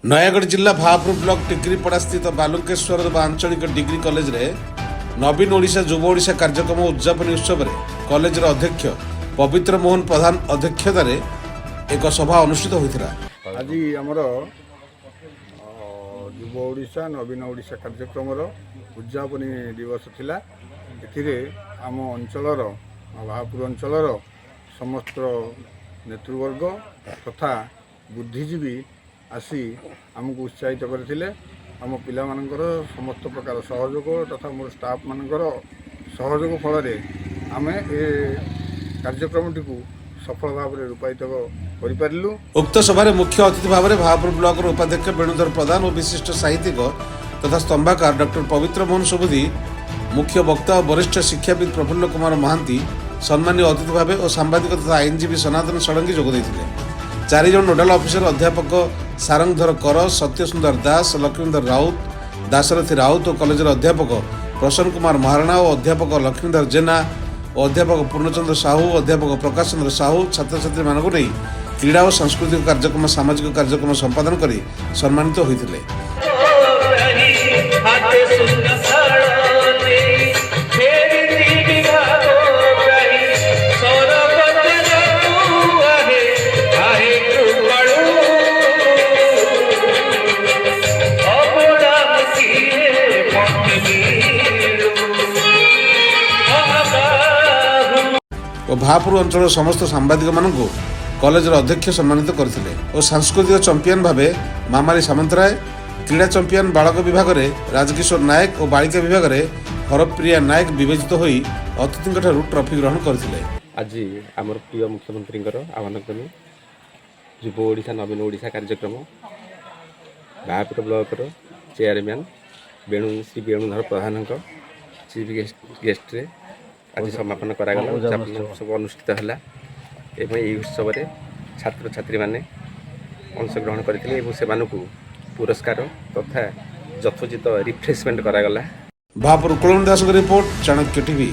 नयागढ़ जिला भापुर ब्लॉक टिकरीपड़ा स्थित बालुकेश्वर आंचलिक डिग्री कॉलेज रे नवीन ओडिशा युव ओडिशा कार्यक्रम उद्यापन उत्सव में कॉलेज अध्यक्ष पवित्र मोहन प्रधान अध्यक्षतार एक सभा अनुष्ठित होता। आज आमर युव ओडिशा नवीन ओडिशा कार्यक्रम उद्यापनी दिवस थिला। एथिरे आम अंचलर भापुर अंचलर समस्त नेतृवर्ग तथा बुद्धिजीवी आसी आमको उत्साहित करथिले। आम पिला मानकर समस्त प्रकार सहयोग तथा मोर स्टाफ मानकर सहयोग फल आम ए कार्यक्रमटी को सफल भाव में रूपायित करिपारिलु। उक्त सभारे मुख्य अतिथि भाव में भापुर ब्लॉक उपाध्यक्ष वेणुधर प्रधान और विशिष्ट साहित्यिक तथा स्तंभाकार डॉक्टर पवित्र मोहन सुबुद्धि, मुख्य वक्ता और वरिष्ठ शिक्षाविद प्रफुल्ल कुमार महांती सम्मानीय अतिथि भाव और सांबादिक तथा आईनजीवी सनातन षडंगी जोगदेइथिले। 4 जन नोडाल ऑफिसर अध्यापक सारंगधर कर, सत्यसुंदर दास, लक्ष्मीधर राउत, दाशरथी राउत और कॉलेज अध्यापक प्रसन्न कुमार महाराणा और अध्यापक लक्ष्मीधर जेना और अध्यापक पूर्णचंद्र साहू, अध्यापक प्रकाश चंद्र साहू छात्र छात्री मानक नहीं क्रीड़ा और सांस्कृतिक कार्यक्रम सामाजिक कार्यक्रम संपादन कर सम्मानित होते। और भापुर अंचल समस्त सांबादिक मानक कॉलेज अध्यक्ष सम्मानित करथिले और सांस्कृतिक चैंपियन भावे मामारी सामंतराय, क्रीड़ा चैंपियन बालक विभाग में राजकिशोर नायक और बालिका विभाग में हरप्रिया नायक विवेचित होई अतिथि ट्रॉफी ग्रहण करथिले। आज आमर प्रिय मुख्यमंत्री आह्वान क्रमे युव ओडिशा नवीन ओडिशा कार्यक्रम भापुर ब्लॉक चेयरमैन श्री वेणुधर प्रधान चीफ गेस्ट रे आज समापन करागला सब अनुष्ठित है। यही उत्सव में छात्र छात्री मैंने अंशग्रहण करते से पुरस्कार तथा यथोचित रिफ्रेशमेंट करागला। भापुर कुलम दास रिपोर्ट, चाणक्य टीवी।